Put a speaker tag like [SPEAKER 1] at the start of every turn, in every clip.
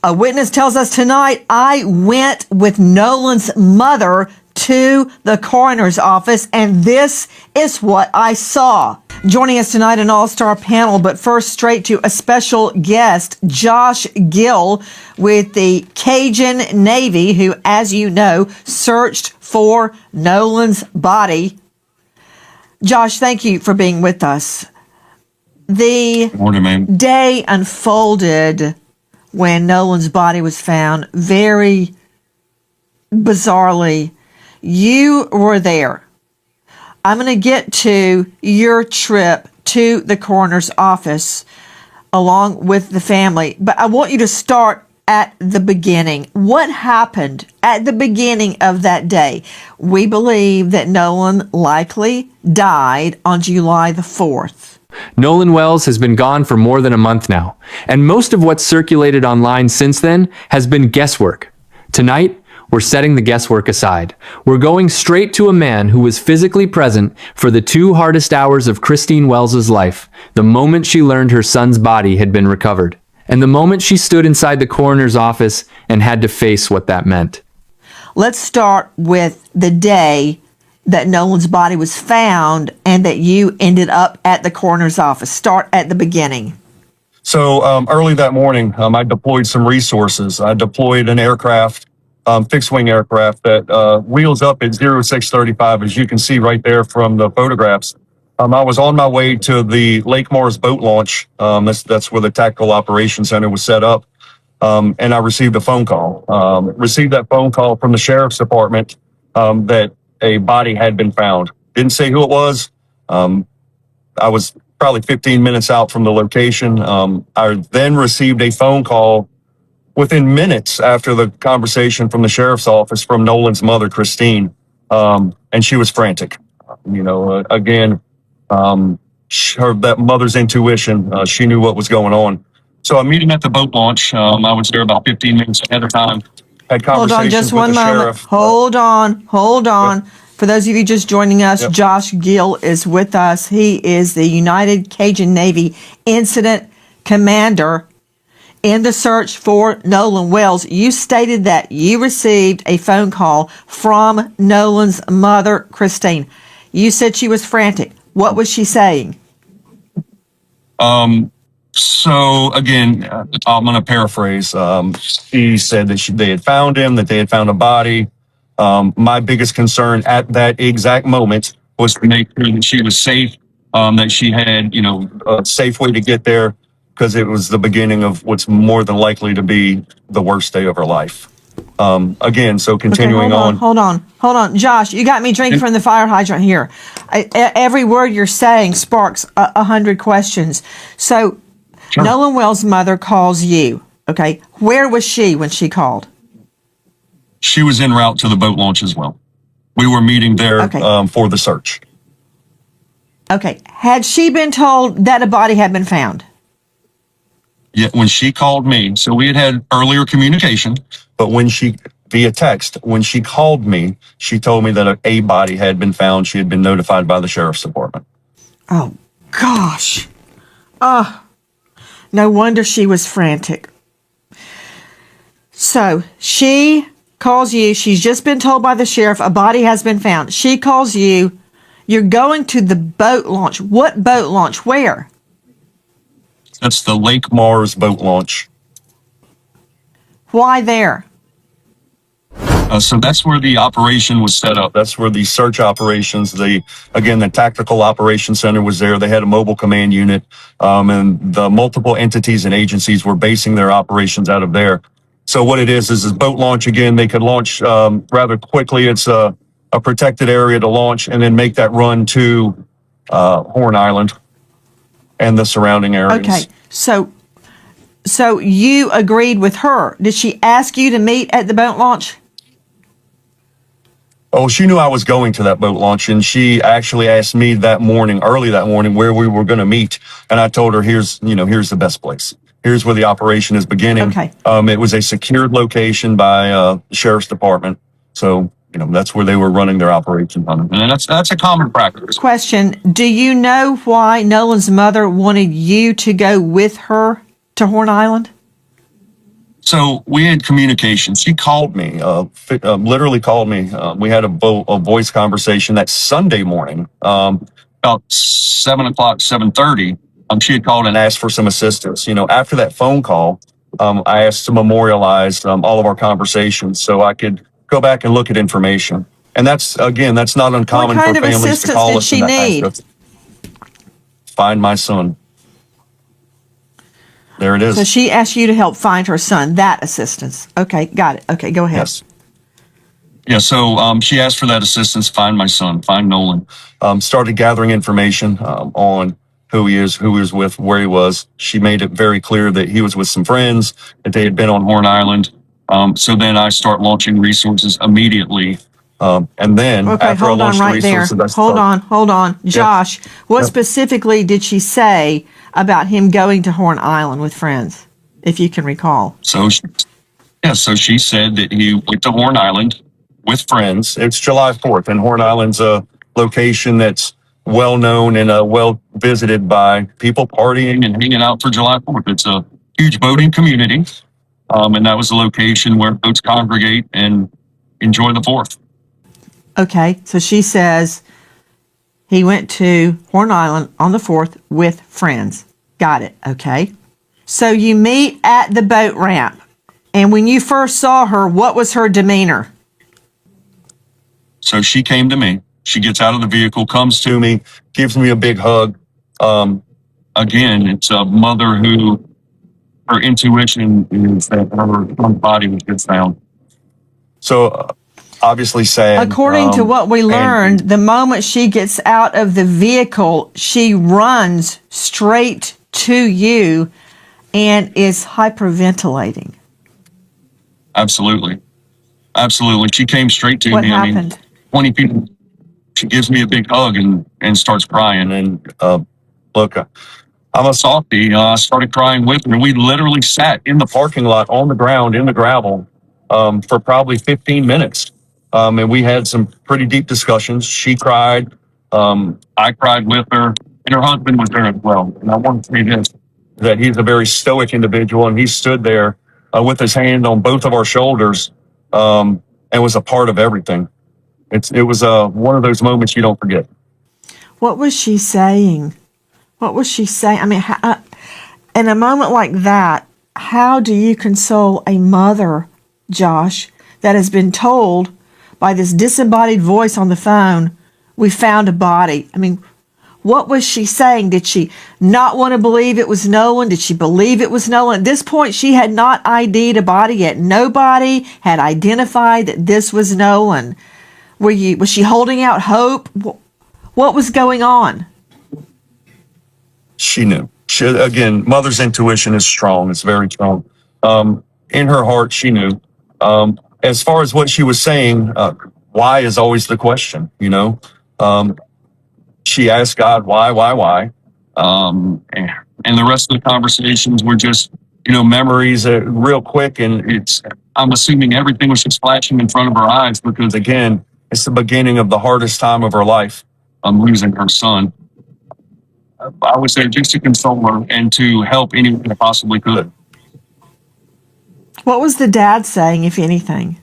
[SPEAKER 1] A witness tells us tonight, I went with Nolan's mother to the coroner's office, and this is what I saw. Joining us tonight, an all-star panel, but first straight to a special guest, Josh Gil with the Cajun Navy, who, as you know, searched for Nolan's body. Josh, thank you for being with us. The day unfolded when Nolan's body was found very bizarrely. You were there. I'm going to get to your trip to the coroner's office along with the family, but I want you to start at the beginning. What happened at the beginning of that day? We believe that Nolan likely died on July the 4th.
[SPEAKER 2] Nolan Wells has been gone for more than a month now, and most of what's circulated online since then has been guesswork. Tonight, we're setting the guesswork aside. We're going straight to a man who was physically present for the 2 hardest hours of Christine Wells's life, the moment she learned her son's body had been recovered, and the moment she stood inside the coroner's office and had to face what that meant.
[SPEAKER 1] Let's start with the day that Nolan's body was found and that you ended up at the coroner's office. Start at the beginning.
[SPEAKER 3] So early that morning, I deployed some resources. I deployed an aircraft, fixed-wing aircraft that wheels up at 0635, as you can see right there from the photographs. I was on my way to the Lake Mars boat launch. That's where the Tactical Operations Center was set up. And I received a phone call. Received that phone call from the Sheriff's Department that a body had been found. Didn't say who it was. I was probably 15 minutes out from the location. I then received a phone call within minutes after the conversation from the sheriff's office from Nolan's mother, Christine. And she was frantic. That mother's intuition, she knew what was going on. So I'm meeting at the boat launch. I was there about 15 minutes ahead of time. Had
[SPEAKER 1] Hold on just
[SPEAKER 3] with
[SPEAKER 1] one
[SPEAKER 3] the
[SPEAKER 1] moment.
[SPEAKER 3] sheriff.
[SPEAKER 1] Hold on. For those of you just joining us,
[SPEAKER 3] Yep.
[SPEAKER 1] Josh Gil is with us. He is the United Cajun Navy Incident Commander in the search for Nolan Wells. You stated that you received a phone call from Nolan's mother, Christine. You said she was frantic. What was she saying?
[SPEAKER 3] So again, I'm going to paraphrase. She said that they had found him, that they had found a body. My biggest concern at that exact moment was to make sure that she was safe, that she had, a safe way to get there, because it was the beginning of what's more than likely to be the worst day of her life. Again, so continuing on.
[SPEAKER 1] Hold on. Josh, you got me drinking from the fire hydrant here. Every word you're saying sparks 100 questions. So,
[SPEAKER 3] Sure.
[SPEAKER 1] Nolan Wells' mother calls you. Okay. Where was she when she called?
[SPEAKER 3] She was en route to the boat launch as well. We were meeting there for the search.
[SPEAKER 1] Okay. Had she been told that a body had been found?
[SPEAKER 3] Yeah, when she called me, so we had earlier communication, but via text, when she called me, she told me that a body had been found. She had been notified by the Sheriff's Department.
[SPEAKER 1] Oh, gosh. No wonder she was frantic. So she calls you. She's just been told by the sheriff a body has been found. She calls you. You're going to the boat launch. What boat launch? Where?
[SPEAKER 3] That's the Lake Mars boat launch.
[SPEAKER 1] Why there?
[SPEAKER 3] So that's where the operation was set up. That's where the search operations, the Tactical Operations Center was there. They had a mobile command unit, and the multiple entities and agencies were basing their operations out of there. So what it is this boat launch. Again, they could launch rather quickly. It's a protected area to launch and then make that run to Horn Island and the surrounding areas.
[SPEAKER 1] Okay, so you agreed with her. Did she ask you to meet at the boat launch?
[SPEAKER 3] Oh, she knew I was going to that boat launch, and she actually asked me early that morning, where we were going to meet. And I told her, here's the best place. Here's where the operation is beginning.
[SPEAKER 1] Okay.
[SPEAKER 3] It was a secured location by the Sheriff's Department. So, that's where they were running their operation on. And that's a common practice.
[SPEAKER 1] Question, do you know why Nolan's mother wanted you to go with her to Horn Island?
[SPEAKER 3] So we had communication. She called me, literally called me. We had a voice conversation that Sunday morning, about 7 o'clock, 7:30. She had called and asked for some assistance. After that phone call, I asked to memorialize all of our conversations so I could go back and look at information. And that's not uncommon
[SPEAKER 1] What kind
[SPEAKER 3] for
[SPEAKER 1] of
[SPEAKER 3] families to
[SPEAKER 1] assistance
[SPEAKER 3] call
[SPEAKER 1] did
[SPEAKER 3] us
[SPEAKER 1] she
[SPEAKER 3] and ask
[SPEAKER 1] need?
[SPEAKER 3] us, find my son. There it is.
[SPEAKER 1] So she asked you to help find her son, that assistance. Okay, got it. Okay, go ahead.
[SPEAKER 3] Yes. Yeah, so she asked for that assistance, find my son, find Nolan. Started gathering information on who he is, who he was with, where he was. She made it very clear that he was with some friends, that they had been on Horn Island. So then I start launching resources immediately. And then
[SPEAKER 1] Okay,
[SPEAKER 3] after I
[SPEAKER 1] hold on
[SPEAKER 3] launched
[SPEAKER 1] right there.
[SPEAKER 3] resources,
[SPEAKER 1] Hold on. Josh, what specifically did she say about him going to Horn Island with friends, if you can recall?
[SPEAKER 3] So she said that he went to Horn Island with friends. It's July 4th, and Horn Island's a location that's well known and well visited by people partying and hanging out for July 4th. It's a huge boating community, and that was the location where boats congregate and enjoy the 4th.
[SPEAKER 1] Okay, so she says he went to Horn Island on the 4th with friends. Got it, okay. So you meet at the boat ramp, and when you first saw her, what was her demeanor?
[SPEAKER 3] So she came to me. She gets out of the vehicle, comes to me, gives me a big hug. Again, it's a mother who, her intuition is that her body was just found. So obviously sad.
[SPEAKER 1] According to what we learned, the moment she gets out of the vehicle, she runs straight to you and is hyperventilating.
[SPEAKER 3] Absolutely. She came straight to
[SPEAKER 1] What
[SPEAKER 3] me.
[SPEAKER 1] happened?
[SPEAKER 3] 20 people. She gives me a big hug and starts crying. And look, I'm a softie. I started crying with her. We literally sat in the parking lot on the ground in the gravel for probably 15 minutes. And we had some pretty deep discussions. She cried. I cried with her. And her husband was there as well. And I want to say this, that he's a very stoic individual. And he stood there with his hand on both of our shoulders and was a part of everything. It was one of those moments you don't forget.
[SPEAKER 1] What was she saying? What was she saying? I mean, in a moment like that, how do you console a mother, Josh, that has been told by this disembodied voice on the phone, we found a body? I mean, what was she saying? Did she not want to believe it was Nolan? Did she believe it was Nolan? At this point, she had not ID'd a body yet. Nobody had identified that this was Nolan. Was she holding out hope? What was going on?
[SPEAKER 3] She knew. Again, mother's intuition is strong. It's very strong. In her heart, she knew. As far as what she was saying, why is always the question, She asked God, why? And the rest of the conversations were just, memories real quick. And I'm assuming everything was just flashing in front of her eyes because, again, it's the beginning of the hardest time of her life. Losing her son. I was there just to console her and to help anyone I possibly could.
[SPEAKER 1] What was the dad saying, if anything?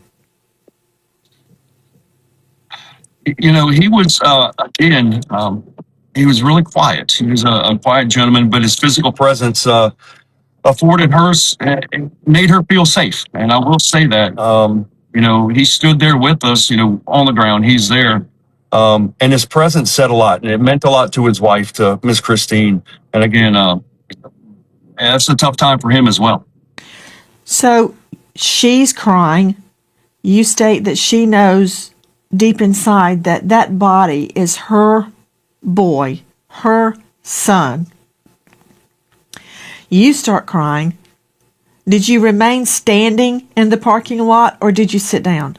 [SPEAKER 3] He was, he was really quiet. He was a quiet gentleman, but his physical presence afforded her, made her feel safe. And I will say that, he stood there with us, on the ground. He's there. And his presence said a lot, and it meant a lot to his wife, to Miss Christine. And again, it's a tough time for him as well.
[SPEAKER 1] So she's crying. You state that she knows deep inside that that body is her boy, her son. You start crying. Did you remain standing in the parking lot, or did you sit down?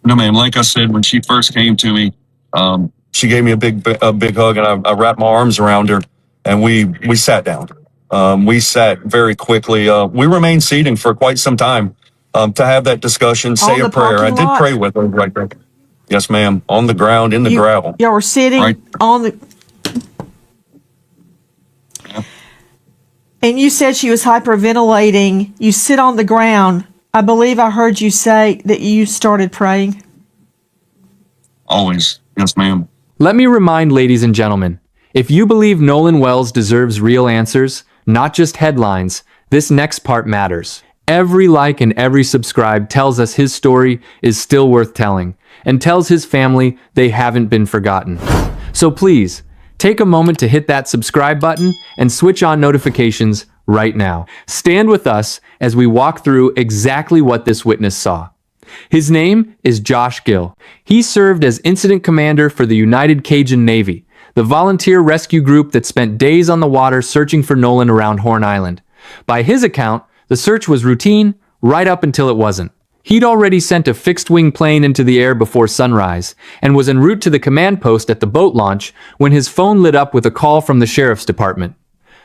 [SPEAKER 3] No, ma'am. Like I said, when she first came to me, she gave me a big hug, and I wrapped my arms around her, and we sat down. We sat very quickly. We remained seating for quite some time to have that discussion, say a prayer. I did pray with her right there. Yes, ma'am. On the ground, in the gravel.
[SPEAKER 1] Y'all were sitting
[SPEAKER 3] right
[SPEAKER 1] on the...
[SPEAKER 3] Yeah.
[SPEAKER 1] And you said she was hyperventilating. You sit on the ground. I believe I heard you say that you started praying.
[SPEAKER 3] Always. Yes, ma'am.
[SPEAKER 2] Let me remind ladies and gentlemen, if you believe Nolan Wells deserves real answers, not just headlines, this next part matters. Every like and every subscribe tells us his story is still worth telling, and tells his family they haven't been forgotten. So please, take a moment to hit that subscribe button and switch on notifications right now. Stand with us as we walk through exactly what this witness saw. His name is Josh Gil. He served as incident commander for the United Cajun Navy, the volunteer rescue group that spent days on the water searching for Nolan around Horn Island. By his account, the search was routine right up until it wasn't. He'd already sent a fixed-wing plane into the air before sunrise and was en route to the command post at the boat launch when his phone lit up with a call from the sheriff's department.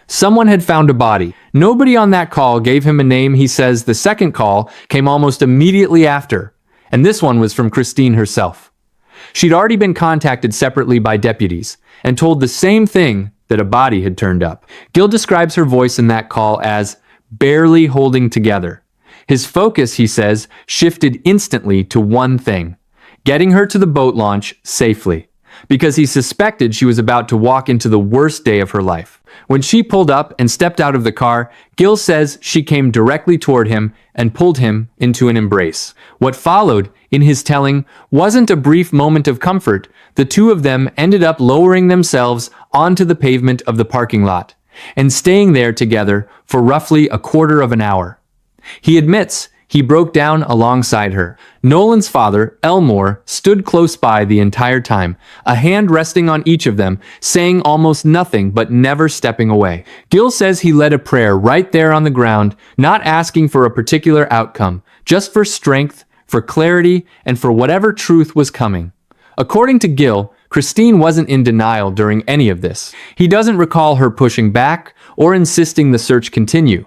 [SPEAKER 2] Someone had found a body. Nobody on that call gave him a name. He says the second call came almost immediately after, and this one was from Christine herself. She'd already been contacted separately by deputies and told the same thing, that a body had turned up. Gil describes her voice in that call as barely holding together. His focus, he says, shifted instantly to one thing: getting her to the boat launch safely, because he suspected she was about to walk into the worst day of her life. When she pulled up and stepped out of the car, Gil says she came directly toward him and pulled him into an embrace. What followed, in his telling, wasn't a brief moment of comfort. The two of them ended up lowering themselves onto the pavement of the parking lot and staying there together for roughly a quarter of an hour. He admits he broke down alongside her. Nolan's father, Elmore, stood close by the entire time, a hand resting on each of them, saying almost nothing but never stepping away. Gil says he led a prayer right there on the ground, not asking for a particular outcome, just for strength, for clarity, and for whatever truth was coming. According to Gil, Christine wasn't in denial during any of this. He doesn't recall her pushing back or insisting the search continue.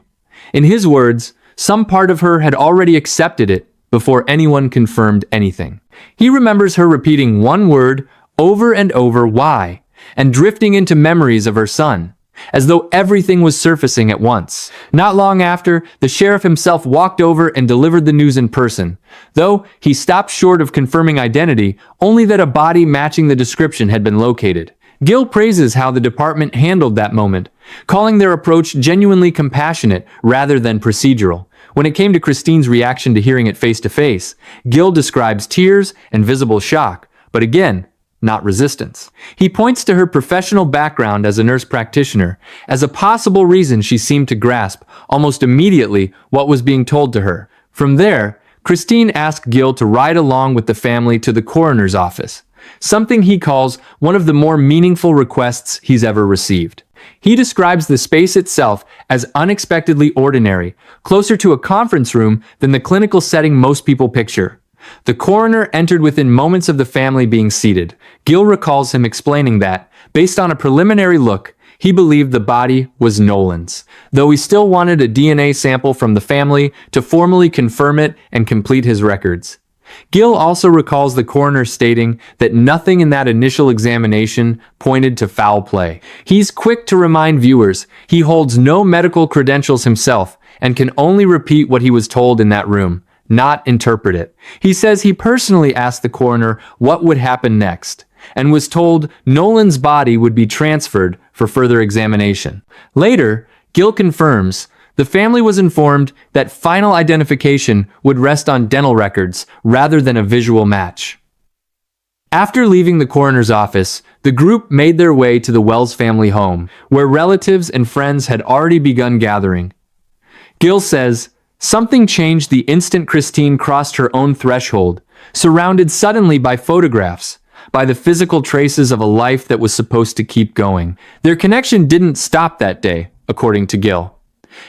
[SPEAKER 2] In his words, some part of her had already accepted it before anyone confirmed anything. He remembers her repeating one word over and over, why, and drifting into memories of her son, as though everything was surfacing at once. Not long after, the sheriff himself walked over and delivered the news in person, though he stopped short of confirming identity, only that a body matching the description had been located. Gil praises how the department handled that moment, calling their approach genuinely compassionate rather than procedural. When it came to Christine's reaction to hearing it face-to-face, Gil describes tears and visible shock, but again, not resistance. He points to her professional background as a nurse practitioner as a possible reason she seemed to grasp almost immediately what was being told to her. From there, Christine asked Gil to ride along with the family to the coroner's office, something he calls one of the more meaningful requests he's ever received. He describes the space itself as unexpectedly ordinary, closer to a conference room than the clinical setting most people picture. The coroner entered within moments of the family being seated. Gil recalls him explaining that, based on a preliminary look, he believed the body was Nolan's, though he still wanted a DNA sample from the family to formally confirm it and complete his records. Gil also recalls the coroner stating that nothing in that initial examination pointed to foul play. He's quick to remind viewers he holds no medical credentials himself and can only repeat what he was told in that room, not interpret it. He says he personally asked the coroner what would happen next, and was told Nolan's body would be transferred for further examination. Later, Gil confirms the family was informed that final identification would rest on dental records rather than a visual match. After leaving the coroner's office, the group made their way to the Wells family home, where relatives and friends had already begun gathering. Gil says, something changed the instant Christine crossed her own threshold, surrounded suddenly by photographs, by the physical traces of a life that was supposed to keep going. Their connection didn't stop that day, according to Gil.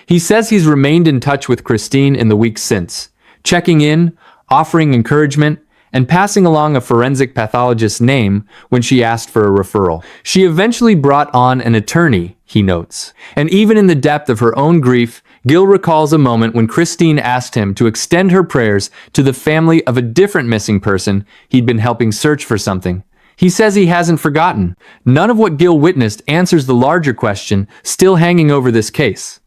[SPEAKER 2] He says he's remained in touch with Christine in the weeks since, checking in, offering encouragement, and passing along a forensic pathologist's name when she asked for a referral. She eventually brought on an attorney, he notes. And even in the depth of her own grief, Gil recalls a moment when Christine asked him to extend her prayers to the family of a different missing person he'd been helping search for something. He says he hasn't forgotten. None of what Gil witnessed answers the larger question still hanging over this case.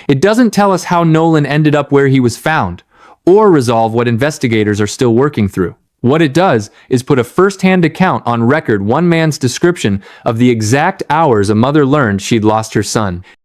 [SPEAKER 2] It doesn't tell us how Nolan ended up where he was found, or resolve what investigators are still working through. What it does is put a first-hand account on record, one man's description of the exact hours a mother learned she'd lost her son.